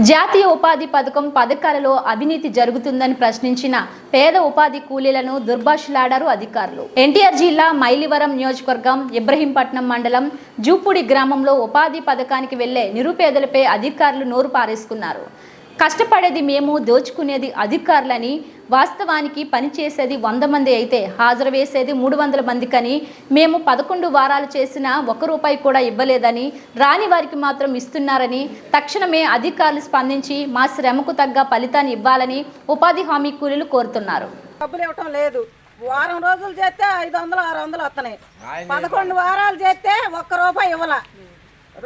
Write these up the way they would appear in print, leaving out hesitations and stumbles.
జాతీయ ఉపాధి పథకం పథకాలలో అవినీతి జరుగుతుందని ప్రశ్నించిన పేద ఉపాధి కూలీలను దుర్భాషలాడారు అధికారులు. ఎన్టీఆర్ జిల్లా మైలివరం నియోజకవర్గం ఇబ్రహీంపట్నం మండలం జూపూడి గ్రామంలో ఉపాధి పథకానికి వెళ్లే నిరుపేదలపై అధికారులు నోరు పారేసుకున్నారు. కష్టపడేది మేము, దోచుకునేది అధికారులని, వాస్తవానికి పనిచేసేది 100 మంది అయితే హాజరు వేసేది 300 మందికని, మేము 11 వారాలు చేసినా ₹1 కూడా ఇవ్వలేదని, రాని వారికి మాత్రం ఇస్తున్నారని, తక్షణమే అధికారులు స్పందించి మా శ్రమకు తగ్గ ఫలితాన్ని ఇవ్వాలని ఉపాధి హామీ కూలీలు కోరుతున్నారు. డబ్బులు ఇవ్వటం లేదు. వారం రోజులు చేస్తే 500, 600 వస్తున్నాయి. 11 వారాలు చేస్తే ₹1 ఇవ్వాల.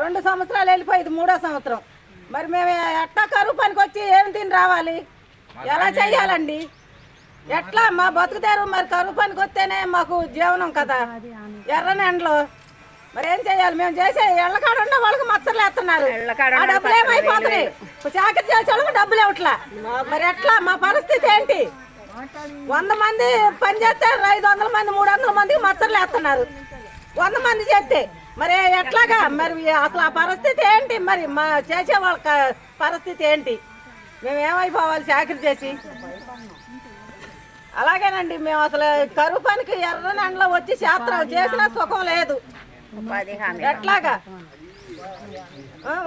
2 సంవత్సరాలు వెళ్ళిపోయింది, 3వ సంవత్సరం. మరి మేము ఎట్లా కరువు పనికి వచ్చి ఏమి తిని రావాలి? ఎలా చెయ్యాలండి? ఎట్లా మా బతుకుతారు? మరి కరువు పనికి వస్తేనే మాకు జీవనం కదా. ఎర్రని ఎండలో మరి ఏం చెయ్యాలి? మేము చేసే ఎళ్ళకాడ ఉన్న వాళ్ళకి మచ్చలు వేస్తున్నారు. ఆ డబ్బులు ఏమైపోతున్నాయి? చాకరీ చేసే వాళ్ళకి డబ్బులు ఇవ్వట్లా. మరి ఎట్లా మా పరిస్థితి ఏంటి? 100 మంది పని చేస్తే 500 మంది, 300 మందికి మచ్చలు వేస్తున్నారు. 100 మంది చేస్తే మరి ఎట్లాగా? మరి అసలు ఆ పరిస్థితి ఏంటి? మరి మా చేసే వాళ్ళ పరిస్థితి ఏంటి? మేము ఏమైపోవాలి చాకరీ చేసి? అలాగేనండి, మేము అసలు కరువు పనికి ఎర్రని ఎండలో వచ్చి శాస్త్రం చేసినా సుఖం లేదు. ఎట్లాగా?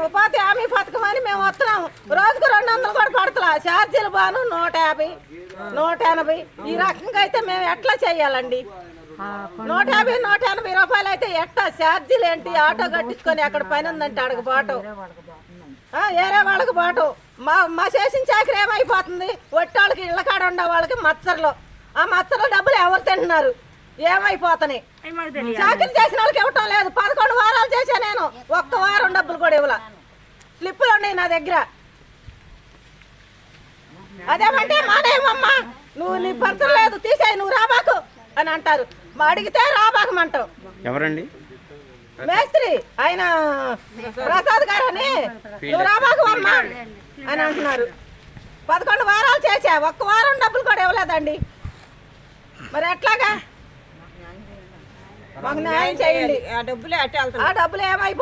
ఉపాధి హామీ పథకం అని మేము వస్తున్నాము. రోజుకు 200 కూడా పడతలా. ఛార్జీలు బాను 150, 180. ఈ రకంగా అయితే మేము ఎట్లా చేయాలండి? 150, 180 రూపాయలు అయితే ఎట్లా? ఛార్జీలు ఏంటి? ఆటో కట్టించుకొని అక్కడ పని ఉందంటే అడగ బాటు, వేరే వాళ్ళకి బాటు. మా చేసిన చాకరీ ఏమైపోతుంది? ఒట్టోళ్ళకి ఇళ్ళ కాడ ఉండే వాళ్ళకి మచ్చర్లు. ఆ మచ్చర్ల డబ్బులు ఎవరు తింటున్నారు? ఏమైపోతున్నాయి? చాకరీ చేసిన వాళ్ళకి ఇవ్వటం లేదు. 11 వారాలు చేసా నేను. 1 వారం డబ్బులు కూడా ఇవ్వాల. స్లిప్పులు ఉన్నాయి నా దగ్గర. అదేమంటే మానేమమ్మా, నువ్వు నీ పరిచయం లేదు, తీసేయి, నువ్వు రాబాకు అని అంటారు. అడిగితే రాబాకమంటావు. ఎవరండి? మేస్త్రి ఆయన ప్రసాద్ గారు అని. నువ్వు రాబాకు అమ్మా అని అంటున్నారు. 11 వారాలు చేసా, 1 వారం డబ్బులు కూడా ఇవ్వలేదండి. మరి ఎట్లాగా? మాకు న్యాయం చేయండి. ఆ డబ్బులు ఏమైపో